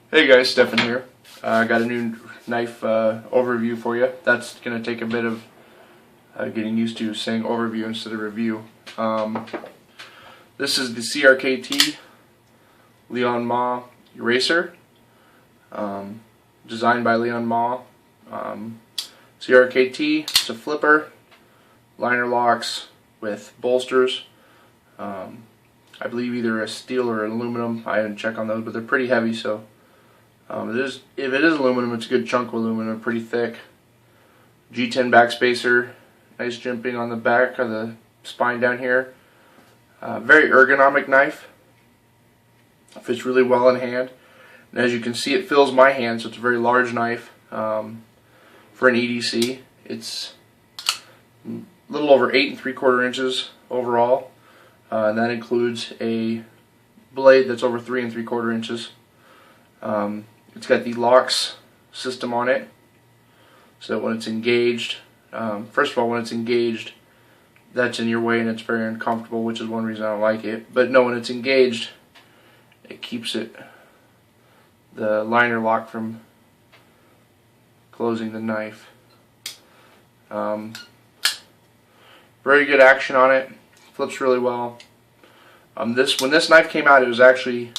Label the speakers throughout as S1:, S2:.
S1: Hey guys, Stefan here. I got a new knife overview for you. That's going to take a bit of getting used to saying overview instead of review. This is the CRKT Leon Ma Eraser, designed by Leon Ma. CRKT, it's a flipper, liner locks with bolsters. I believe either a steel or aluminum. I haven't checked on those, but they're pretty heavy, so if it is aluminum, it's a good chunk of aluminum, pretty thick. G10 backspacer, nice jimping on the back of the spine down here. Very ergonomic knife. Fits really well in hand. And as you can see, it fills my hand, so it's a very large knife for an EDC. It's a little over 8 3/4 inches overall. And that includes a blade that's over 3 3/4 inches. It's got the locks system on it, so when it's engaged, first of all, when it's engaged, that's in your way and it's very uncomfortable, which is one reason I don't like it. But no, when it's engaged, it keeps the liner lock from closing the knife. Very good action on it. Flips really well. When this knife came out, it was actually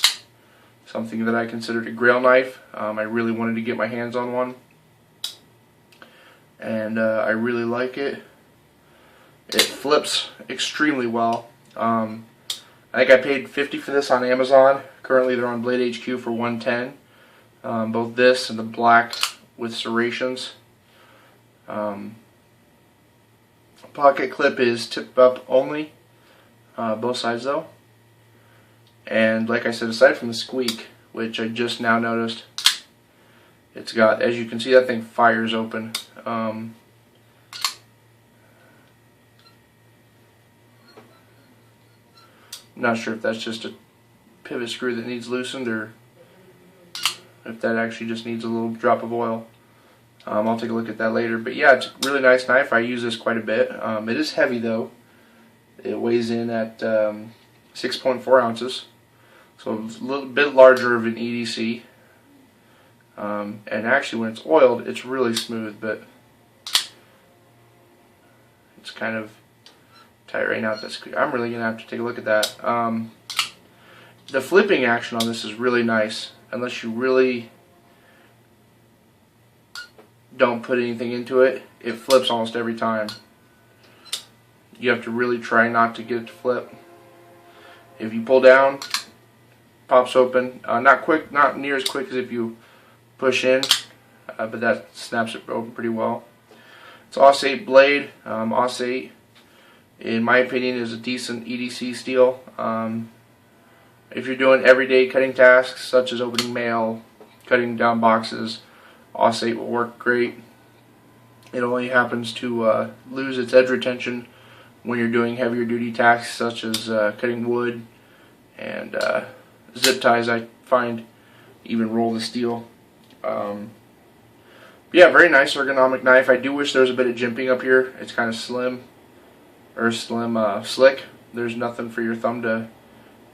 S1: something that I considered a grail knife. I really wanted to get my hands on one, and I really like it. It flips extremely well. I think I paid $50 for this on Amazon. Currently they're on Blade HQ for $110. Both this and the black with serrations. Pocket clip is tip up only, both sides though. And like I said, aside from the squeak, which I just now noticed, it's got, as you can see, that thing fires open. Not sure if that's just a pivot screw that needs loosened or if that actually just needs a little drop of oil. I'll take a look at that later. But yeah, it's a really nice knife. I use this quite a bit. It is heavy though. It weighs in at 6.4 ounces. So it's a little bit larger of an EDC. And actually when it's oiled, it's really smooth, but it's kind of tight right now. I'm really going to have to take a look at that. The flipping action on this is really nice, unless you really don't put anything into it. It flips almost every time. You have to really try not to get it to flip. If you pull down, pops open. Not quick, not near as quick as if you push in, but that snaps it open pretty well. It's AUS 8 blade. AUS 8, in my opinion, is a decent EDC steel. If you're doing everyday cutting tasks such as opening mail, cutting down boxes, AUS 8 will work great. It only happens to lose its edge retention when you're doing heavier duty tasks such as cutting wood and zip ties. I find even roll the steel. Yeah, very nice ergonomic knife. I do wish there was a bit of jimping up here. It's kind of slim, or slick. There's nothing for your thumb to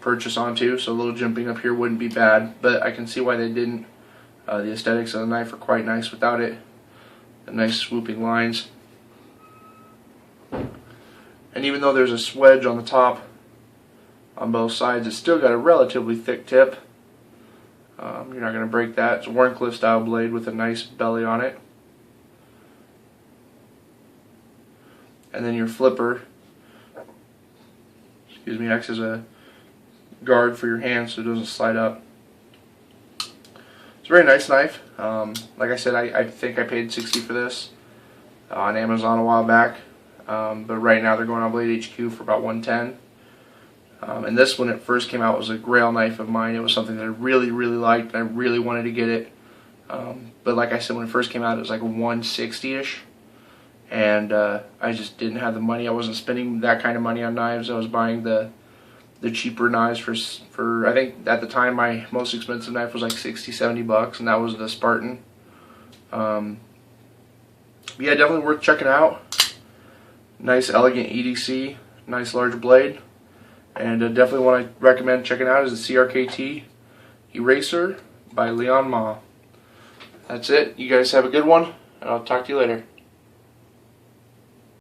S1: purchase onto, so a little jimping up here wouldn't be bad, but I can see why they didn't. The aesthetics of the knife are quite nice without it. The nice swooping lines. And even though there's a swedge on the top on both sides, it's still got a relatively thick tip. You're not going to break that. It's a Warncliffe style blade with a nice belly on it. And then your flipper, acts as a guard for your hand so it doesn't slide up. It's a very nice knife. Like I said, I think I paid $60 for this on Amazon a while back, but right now they're going on Blade HQ for about $110. And this, when it first came out, was a grail knife of mine. It was something that I really, really liked, and I really wanted to get it. But like I said, when it first came out, it was like $160-ish, and I just didn't have the money. I wasn't spending that kind of money on knives. I was buying the cheaper knives for I think at the time my most expensive knife was like $60-70, and that was the Spartan. Yeah, definitely worth checking out. Nice elegant EDC, nice large blade. And definitely one I recommend checking out is the CRKT Eraser by Leon Ma. That's it. You guys have a good one, and I'll talk to you later.